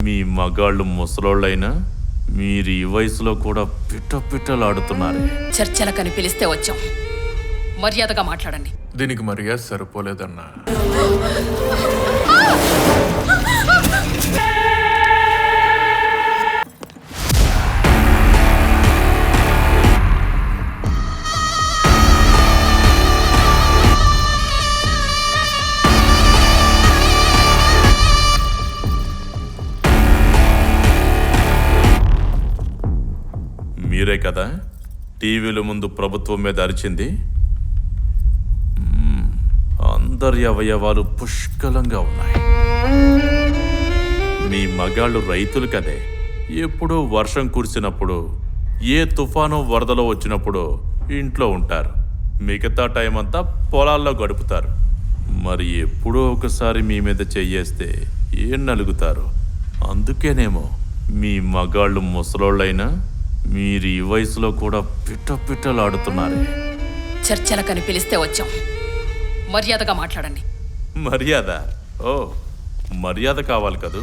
మీ మగాళ్ళు ముసలోళ్ళైనా మీరు ఈ వయసులో కూడా పిట్టలాడుతున్నారే. చర్చలకని పిలిస్తే వచ్చాం. మర్యాదగా మాట్లాడండి. దీనికి మర్యాద సరిపోలేదన్నా. మీరే కదా టీవీల ముందు ప్రభుత్వం మీద అరిచింది? అందరి అవయవాలు పుష్కలంగా ఉన్నాయి. మీ మగాళ్ళు రైతులు కదే. ఎప్పుడో వర్షం కురిసినప్పుడు, ఏ తుఫాను వరదలో వచ్చినప్పుడు ఇంట్లో ఉంటారు. మిగతా టైం అంతా పొలాల్లో గడుపుతారు. మరి ఎప్పుడో ఒకసారి మీ మీద చెయ్యేస్తే ఏం నలుగుతారు? అందుకేనేమో మీ మగాళ్ళు ముసలోళ్ళైనా మీరు ఈ వయసులో కూడా పిట్టలాడుతున్నారే. చర్చలకని పిలిస్తే వచ్చాం. మర్యాదగా మాట్లాడండి. మర్యాద? ఓ, మర్యాద కావాలి కదూ?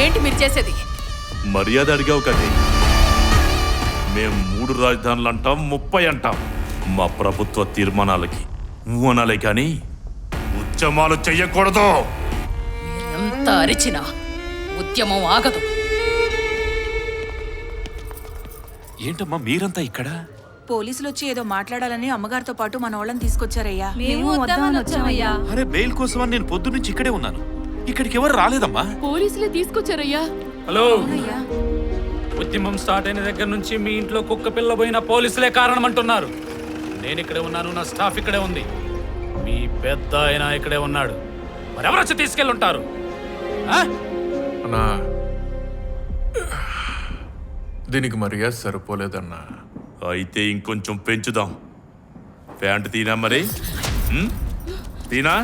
ఏంటి మీరు చేసేది? మర్యాద అడిగావు కదే. మేం 3 రాజధానులు అంటాం, 30 అంటాం. మా ప్రభుత్వ తీర్మానాలకి అనాలే కానీ ఉద్యమాలు చెయ్యకూడదు. ఎంత అరిచినా ఉద్యమం ఆగదు. ఏంటమ్మా మీరంతా ఇక్కడ? పోలీసులు వచ్చి ఏదో మాట్లాడాలని అమ్మగారితో పాటు మన వాళ్ళని తీసుకొచ్చారయ్యా. మేము వద్దామని వచ్చామయ్యా. అరే బెయిల్ కోసమని నేను పొద్దు నుంచి ఇక్కడే ఉన్నాను. ఇక్కడికి ఎవరు రాలేదమ్మా. పోలీసులే తీసుకొచ్చారయ్యా. హలో, ఉద్యమం స్టార్ట్ అయిన దగ్గర నుంచి మీ ఇంట్లో కుక్క పిల్ల పోయిన పోలీసులే కారణం అంటున్నారు. నేను ఇక్కడే ఉన్నాను, నా స్టాఫ్ ఇక్కడే ఉంది, మీ పెద్ద ఆయన ఇక్కడే ఉన్నాడు. మరెవరొచ్చి తీసుకెళ్ళుంటారు? అన్నా, దీనికి మర్యాద సరిపోలేదన్నా. అయితే ఇంకొంచెం పెంచుదాం. ప్యాంటు తీనా మరి? తీనా?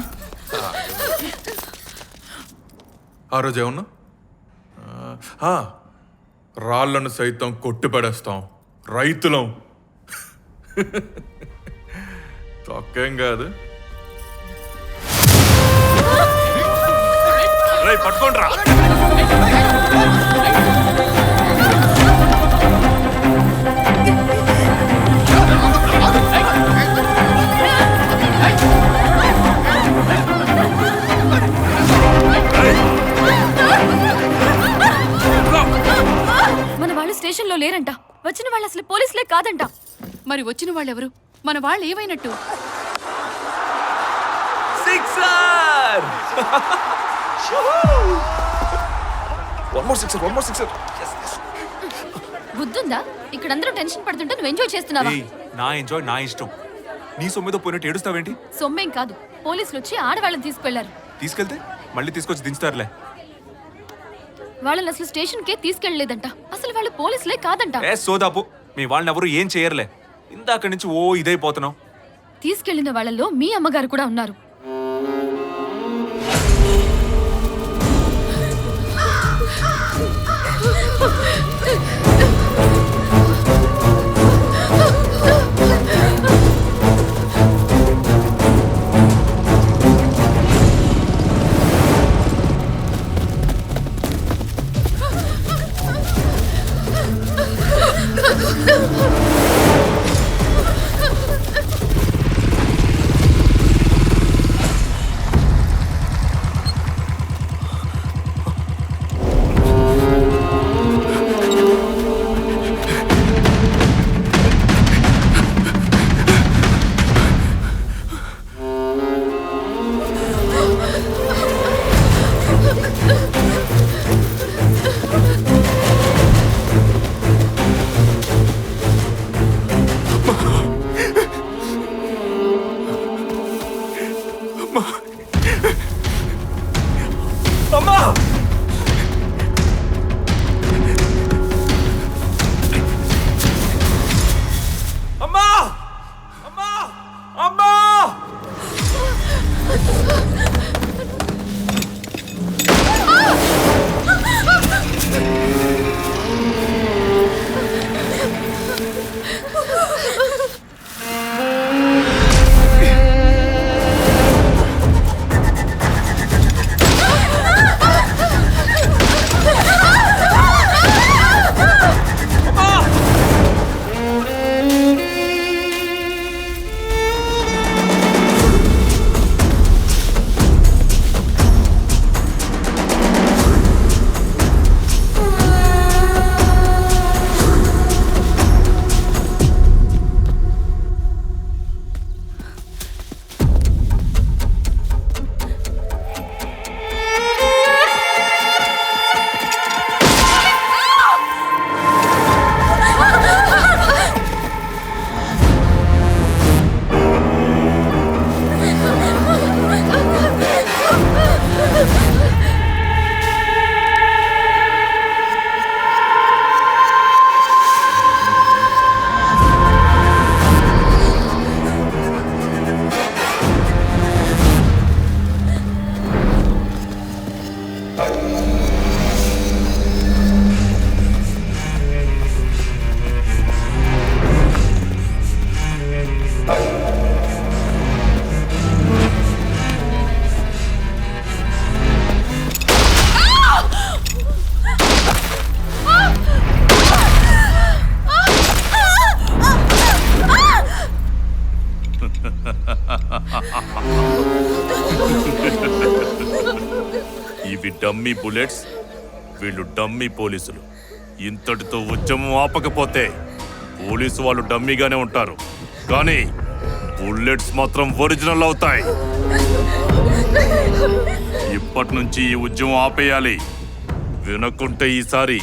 ఆ రోజు ఏమన్నా? రాళ్లను సైతం కొట్టిపడేస్తాం, రైతులం. తొక్కేం కాదు. పట్టుకోండ్రా. మన వాళ్ళు స్టేషన్ లో లేరంట. వచ్చిన వాళ్ళు అసలు పోలీసులే కాదంట. మరి వచ్చిన వాళ్ళెవరు? మన వాళ్ళు ఏమైనట్టు? బుద్ధుందా? ఇక్కడ అందరూ టెన్షన్ పడుతుంటే నువ్వు ఎంజాయ్ చేస్తున్నావా? నా ఎంజాయ్ నా ఇష్టం. నీ సొమ్మిదో పోయినట్టు ఏడుస్తావేంటి? సొమ్మేం కాదు, పోలీసులు వచ్చి ఆడవాళ్ళని తీసుకెళ్లారు. తీసుకెళ్తే మళ్ళీ తీసుకొచ్చి దించుతారులే. వాళ్ళని అసలు స్టేషన్ కే తీసుకెళ్లలేదంట. అసలు వాళ్ళు పోలీసులే కాదంట. సోదాపు, మీ వాళ్ళని ఎవరు ఏం చేయర్లే. ఇందాక నుంచి ఓ ఇదైపోతున్నావు. తీసుకెళ్లిన వాళ్ళలో మీ అమ్మగారు కూడా ఉన్నారు. ఇవి డమ్మీ బుల్లెట్స్, వీళ్ళు డమ్మీ పోలీసులు. ఇంతటితో ఉద్యమం ఆపకపోతే పోలీసు వాళ్ళు డమ్మీగానే ఉంటారు, కానీ బుల్లెట్స్ మాత్రం ఒరిజినల్ అవుతాయి. ఇప్పటి నుంచి ఈ ఉద్యమం ఆపేయాలి. వినకుంటే ఈసారి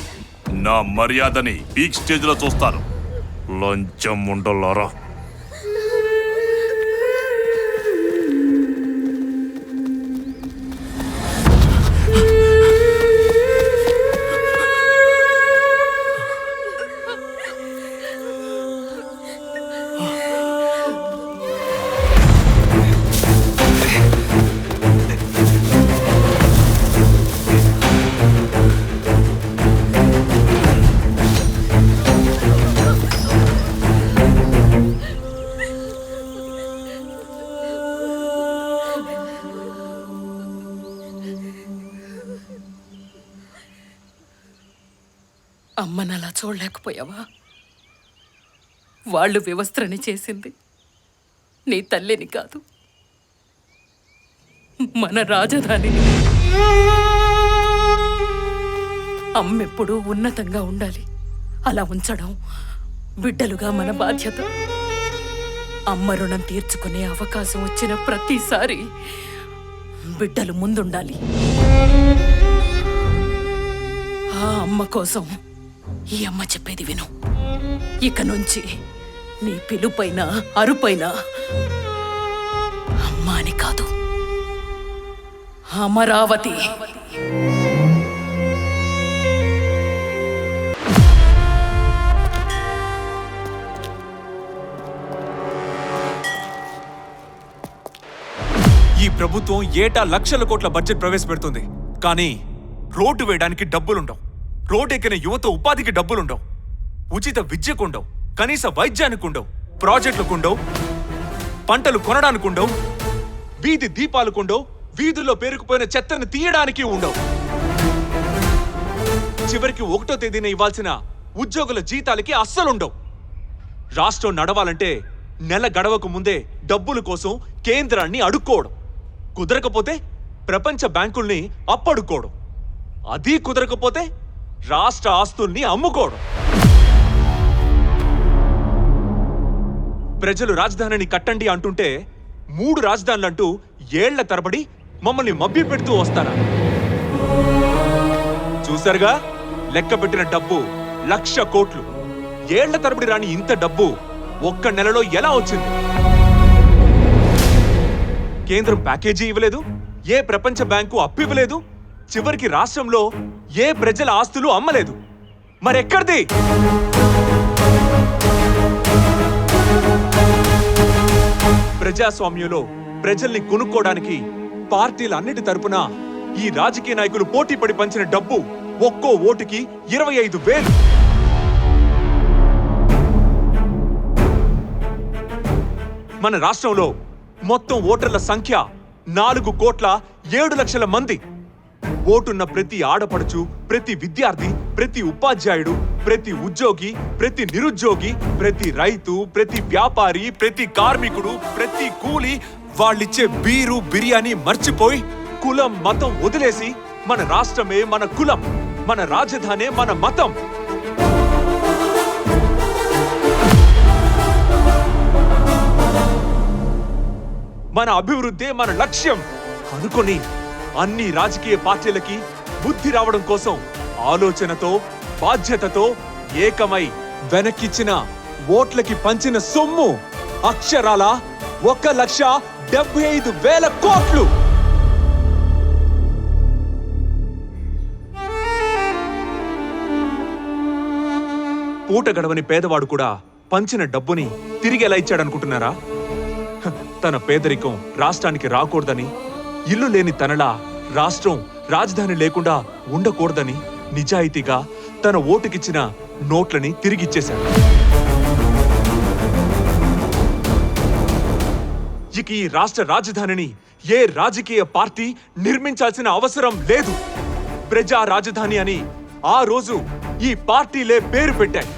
నా మర్యాదని పీక్ స్టేజ్ లో చూస్తారు. లంచం ఉండలారా. అమ్మనలా చూడలేకపోయావా? వాళ్ళు వ్యవస్థని చేసింది నీ తల్లిని కాదు, మన రాజధానిని. అమ్మెప్పుడూ ఉన్నతంగా ఉండాలి. అలా ఉంచడం బిడ్డలుగా మన బాధ్యత. అమ్మ రుణం తీర్చుకునే అవకాశం వచ్చిన ప్రతిసారి బిడ్డలు ముందుండాలి. ఆ అమ్మ కోసం ఈ అమ్మ చెప్పేది విను. ఇక నుంచి నీ పిలుపైన అరుపైన అమ్మ అని కాదు, అమరావతి. ఈ ప్రభుత్వం ఏటా లక్షల కోట్ల బడ్జెట్ ప్రవేశపెడుతుంది, కానీ రోడ్డు వేయడానికి డబ్బులుండవు. రోడ్డు ఎక్కిన యువత ఉపాధికి డబ్బులుండవు. ఉచిత విద్యకుండవు, కనీస వైద్యానికి ఉండవు, ప్రాజెక్టులకు ఉండవు, పంటలు కొనడానికి ఉండవు, వీధి దీపాలకు ఉండవు, వీధుల్లో పేరుకుపోయిన చెత్తను తీయడానికి ఉండవు. చివరికి 1వ తేదీన ఇవ్వాల్సిన ఉద్యోగుల జీతాలకి అస్సలుండవు. రాష్ట్రం నడవాలంటే నెల గడవకు ముందే డబ్బుల కోసం కేంద్రాన్ని అడుక్కోవడం, కుదరకపోతే ప్రపంచ బ్యాంకుల్ని అప్పడుకోవడం, అది కుదరకపోతే రాష్ట్ర ఆస్తుల్ని అమ్ముకోవడం. ప్రజలు రాజధానిని కట్టండి అంటుంటే 3 రాజధానులంటూ ఏళ్ల తరబడి మమ్మల్ని మభ్యపెడుతూ వస్తారా? చూసారుగా, లెక్క పెట్టిన డబ్బు 1,00,000 కోట్లు. ఏళ్ల తరబడి రాని ఇంత డబ్బు ఒక్క నెలలో ఎలా వచ్చింది? కేంద్రం ప్యాకేజీ ఇవ్వలేదు, ఏ ప్రపంచ బ్యాంకు అప్పు ఇవ్వలేదు, చివరికి రాష్ట్రంలో ఏ ప్రజల ఆస్తులు అమ్మలేదు. మరెక్కడిది? ప్రజాస్వామ్యంలో ప్రజల్ని కొనుక్కోవడానికి పార్టీలన్నిటి తరపున ఈ రాజకీయ నాయకులు పోటీపడి పంచిన డబ్బు ఒక్కో ఓటుకి 25,000. మన రాష్ట్రంలో మొత్తం ఓటర్ల సంఖ్య 4,07,00,000 మంది. ఓటున్న ప్రతి ఆడపడుచు, ప్రతి విద్యార్థి, ప్రతి ఉపాధ్యాయుడు, ప్రతి ఉద్యోగి, ప్రతి నిరుద్యోగి, ప్రతి రైతు, ప్రతి వ్యాపారి, ప్రతి కార్మికుడు, ప్రతి కూలి వాళ్ళిచ్చే బీరు బిర్యానీ మర్చిపోయి కులం మతం వదిలేసి మన రాష్ట్రమే మన కులం, మన రాజధానే మన మతం, మన అభివృద్ధే మన లక్ష్యం అనుకొని అన్ని రాజకీయ పార్టీలకి బుద్ధి రావడం కోసం ఆలోచనతో బాధ్యతతో ఏకమై వెనక్కిచ్చిన ఓట్లకి పంచిన సొమ్ము అక్షరాల 1,75,000 కోట్లు. పూట గడవని పేదవాడు కూడా పంచిన డబ్బుని తిరిగి ఎలా ఇచ్చాడనుకుంటున్నారా? తన పేదరికం రాష్ట్రానికి రాకూడదని, ఇల్లు లేని తనలా రాష్ట్రం రాజధాని లేకుండా ఉండకూడదని నిజాయితీగా తన ఓటుకిచ్చిన నోట్లని తిరిగిచ్చేశాడు. ఇక ఈ రాష్ట్ర రాజధానిని ఏ రాజకీయ పార్టీ నిర్మించాల్సిన అవసరం లేదు. ప్రజా రాజధాని అని ఆ రోజు ఈ పార్టీలే పేరు పెట్టాయి.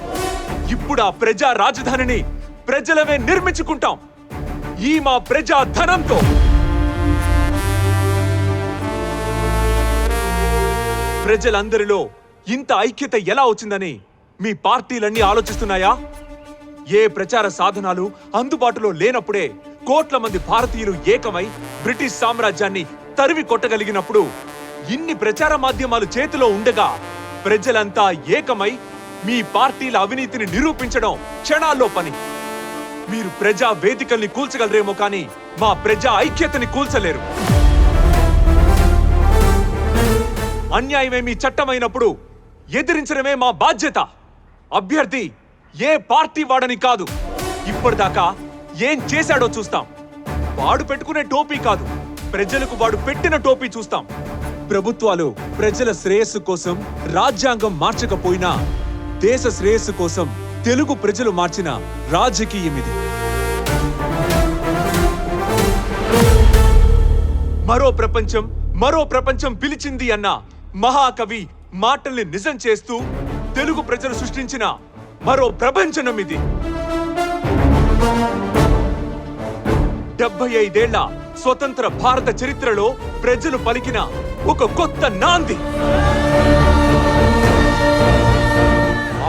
ఇప్పుడు ఆ ప్రజా రాజధానిని ప్రజలమే నిర్మించుకుంటాం, ఈ మా ప్రజా ధనంతో. ప్రజలందరిలో ఇంత ఐక్యత ఎలా వచ్చిందని మీ పార్టీలన్నీ ఆలోచిస్తున్నాయా? ఏ ప్రచార సాధనాలు అందుబాటులో లేనప్పుడే కోట్ల మంది భారతీయులు ఏకమై బ్రిటిష్ సామ్రాజ్యాన్ని తరివి కొట్టగలిగినప్పుడు, ఇన్ని ప్రచార మాధ్యమాలు చేతిలో ఉండగా ప్రజలంతా ఏకమై మీ పార్టీల అవినీతిని నిరూపించడం క్షణాల్లో పని. మీరు ప్రజా వేదికల్ని కూల్చగలరేమో కానీ మా ప్రజా ఐక్యతని కూల్చలేరు. అన్యాయమే మీ చట్టమైనప్పుడు ఎదిరించడమే మా బాధ్యత. అభ్యర్థి ఏ పార్టీ వాడని కాదు, ఇప్పటిదాకా ఏం చేశాడో చూస్తాం. వాడు పెట్టుకునే టోపీ కాదు, ప్రజలకు వాడు పెట్టిన టోపీ చూస్తాం. ప్రభుత్వాలు ప్రజల శ్రేయస్సు కోసం రాజ్యాంగం మార్చకపోయినా దేశ శ్రేయస్సు కోసం తెలుగు ప్రజలు మార్చిన రాజకీయం ఇది. మరో ప్రపంచం పిలిచింది అన్న మహాకవి మాటల్ని నిజం చేస్తూ తెలుగు ప్రజలు సృష్టించిన మరో ప్రపంచనం ఇది. 75 ఏళ్ల స్వతంత్ర భారత చరిత్రలో ప్రజలు పలికిన ఒక కొత్త నాంది.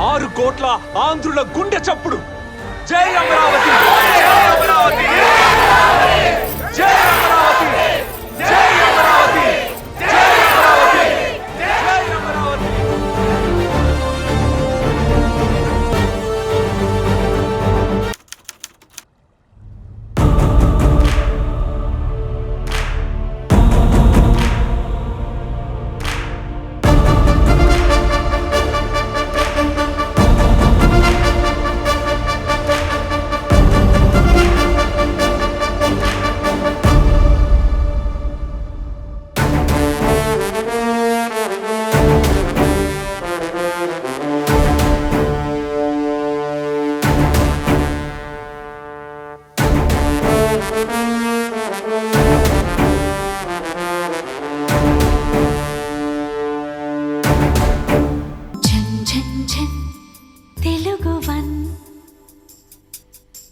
6 కోట్ల ఆంధ్రుల గుండె చప్పుడు. జై అమరావతి! జై అమరావతి! జై